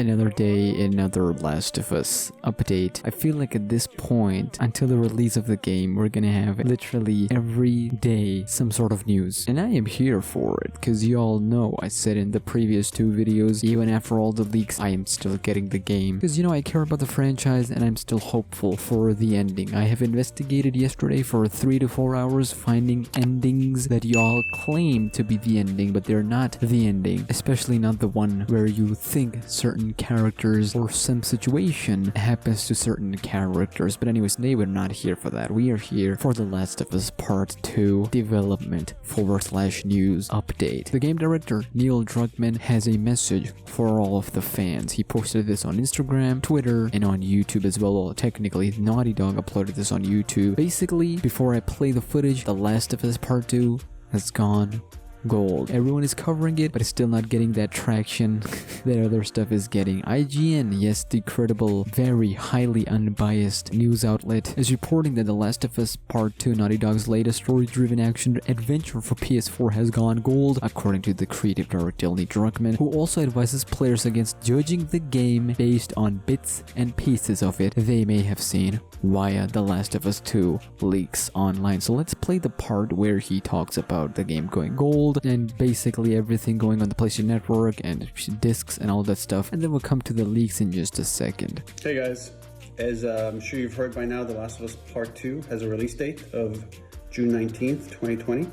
Another day, another Last of Us update. I feel like at this point, until the release of the game, we're gonna have literally every day some sort of news. And I am here for it, because you all know I said in the previous 2 videos, even after all the leaks, I am still getting the game. Because you know, I care about the franchise and I'm still hopeful for the ending. I have investigated yesterday for 3 to 4 hours, finding endings that y'all claim to be the ending, but they're not the ending. Especially not the one where you think certain characters or some situation happens to certain characters. But anyways, today we're not here for that. We are here for The Last of Us Part 2 development / news update. The game director, Neil Druckmann, has a message for all of the fans. He posted this on Instagram, Twitter, and on YouTube as well. Well, technically, Naughty Dog uploaded this on YouTube. Basically, before I play the footage, The Last of Us Part 2 has gone gold. Everyone is covering it, but it's still not getting that traction that other stuff is getting. IGN, yes, the credible, very highly unbiased news outlet, is reporting that The Last of Us Part 2, Naughty Dog's latest story-driven action adventure for PS4, has gone gold, according to the creative director Neil Druckmann, who also advises players against judging the game based on bits and pieces of it they may have seen via The Last of Us 2 leaks online. So let's play the part where he talks about the game going gold and basically everything going on the PlayStation Network and discs and all that stuff, and then we'll come to the leaks in just a second. Hey guys, as I'm sure you've heard by now, The Last of Us Part 2 has a release date of June 19th, 2020,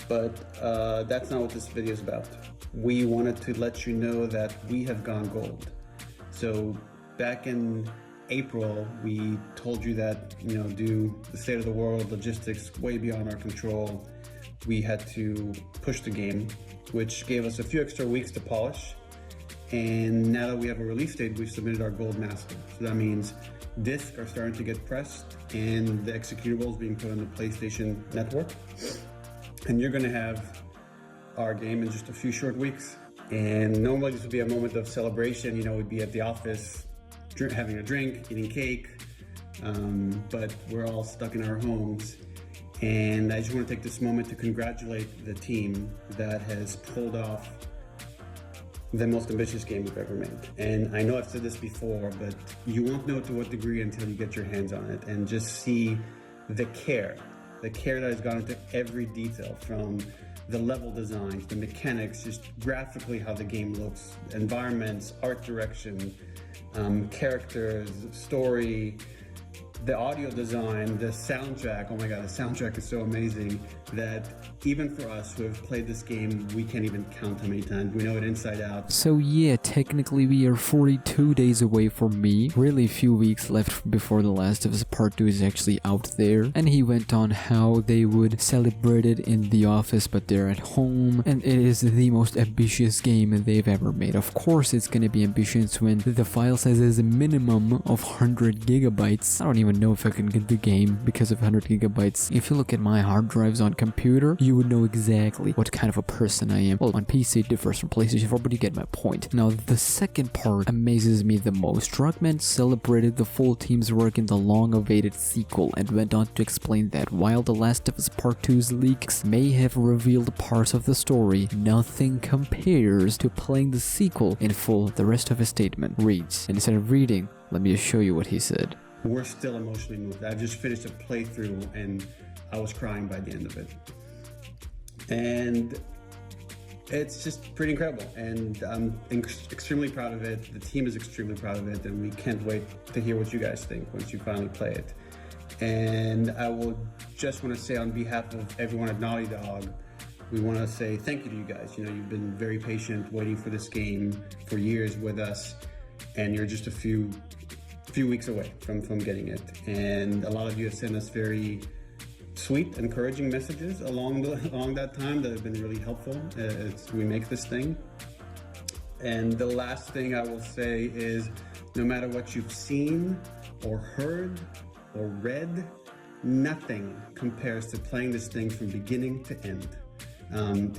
but that's not what this video is about. We wanted to let you know that we have gone gold. So back in April, we told you that, you know, due to the state of the world, logistics way beyond our control, we had to push the game, which gave us a few extra weeks to polish. And now that we have a release date, we've submitted our gold master. So that means discs are starting to get pressed and the executables being put on the PlayStation Network. And you're gonna have our game in just a few short weeks. And normally this would be a moment of celebration. You know, we'd be at the office, having a drink, eating cake, but we're all stuck in our homes. And I just want to take this moment to congratulate the team that has pulled off the most ambitious game we've ever made. And I know I've said this before, but you won't know to what degree until you get your hands on it and just see the care that has gone into every detail, from the level designs, the mechanics, just graphically how the game looks, environments, art direction, characters, story, the audio design, the soundtrack. Oh my god, the soundtrack is so amazing that even for us who have played this game, we can't even count how many times we know it inside out. So yeah, technically we are 42 days away from me. Really few weeks left before The Last of Us Part 2 is actually out there. And he went on how they would celebrate it in the office, but they're at home. And it is the most ambitious game they've ever made. Of course it's gonna be ambitious when the file size is a minimum of 100 gigabytes. I don't even know if I can get the game because of 100 gigabytes. If you look at my hard drives on computer, you would know exactly what kind of a person I am. Well, on PC it differs from PlayStation 4, but you get my point. Now, the second part amazes me the most. Druckmann celebrated the full team's work in the long-awaited sequel and went on to explain that while The Last of Us Part 2's leaks may have revealed parts of the story, nothing compares to playing the sequel in full. The rest of his statement reads, and instead of reading, let me just show you what he said. We're still emotionally moved. I've just finished a playthrough and I was crying by the end of it. And it's just pretty incredible. And I'm extremely proud of it. The team is extremely proud of it. And we can't wait to hear what you guys think once you finally play it. And I will just want to say on behalf of everyone at Naughty Dog, we want to say thank you to you guys. You know, you've been very patient waiting for this game for years with us. And you're just a few weeks away from getting it. And a lot of you have sent us very sweet, encouraging messages along that time that have been really helpful as we make this thing. And the last thing I will say is, no matter what you've seen or heard or read, nothing compares to playing this thing from beginning to end.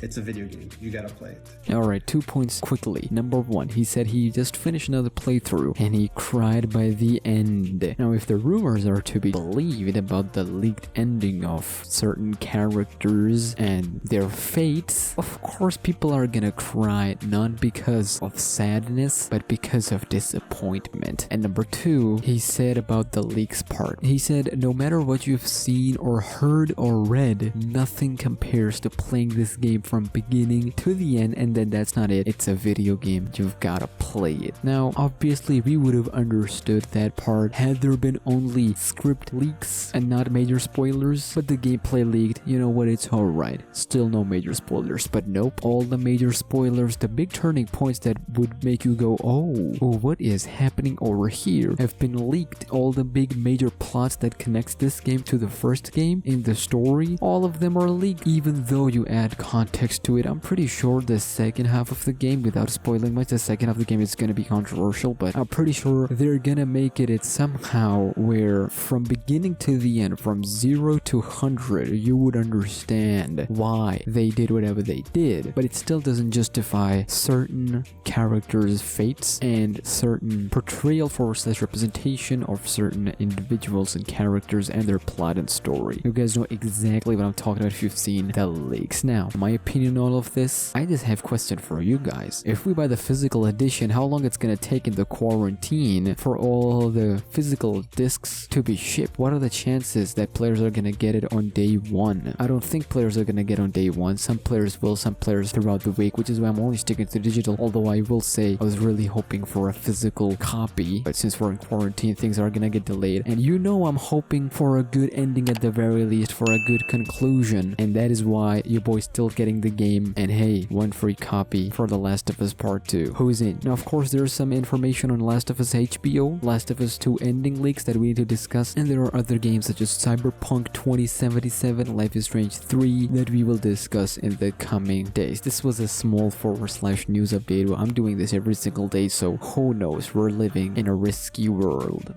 It's a video game. You gotta play it. Alright, 2 points quickly. Number 1, he said he just finished another playthrough and he cried by the end. Now, if the rumors are to be believed about the leaked ending of certain characters and their fates, of course people are gonna cry, not because of sadness, but because of disappointment. And number 2, he said about the leaks part. He said, no matter what you've seen or heard or read, nothing compares to playing this game from beginning to the end, and then that's not it. It's a video game. You've gotta play it. Now, obviously, we would have understood that part had there been only script leaks and not major spoilers, but the gameplay leaked. You know what? It's alright. Still no major spoilers, but nope. All the major spoilers, the big turning points that would make you go, oh, what is happening over here, have been leaked. All the big major plots that connects this game to the first game in the story, all of them are leaked. Even though you add context to it, I'm pretty sure the second half of the game, without spoiling much, the second half of the game is gonna be controversial, but I'm pretty sure they're gonna make it somehow where from beginning to the end, from 0 to 100, you would understand why they did whatever they did, but it still doesn't justify certain characters' fates and certain portrayal for / representation of certain individuals and characters and their plot and story. You guys know exactly what I'm talking about if you've seen the leaks. Now, my opinion on all of this, I just have a question for you guys. If we buy the physical edition, how long it's gonna take in the quarantine for all the physical discs to be shipped? What are the chances that players are gonna get it on day 1? I don't think players are gonna get on day 1. Some players will, some players throughout the week, which is why I'm only sticking to digital, although I will say I was really hoping for a physical copy, but since we're in quarantine, things are gonna get delayed. And you know I'm hoping for a good ending at the very least, for a good conclusion, and that is why your boy's still getting the game. And hey, one free copy for The Last of Us Part 2. Who's in? Now, of course, there's some information on Last of Us HBO, Last of Us 2 ending leaks that we need to discuss, and there are other games such as Cyberpunk 2077, Life is Strange 3 that we will discuss in the coming days. This was a small / news update. I'm doing this every single day, so who knows, we're living in a risky world.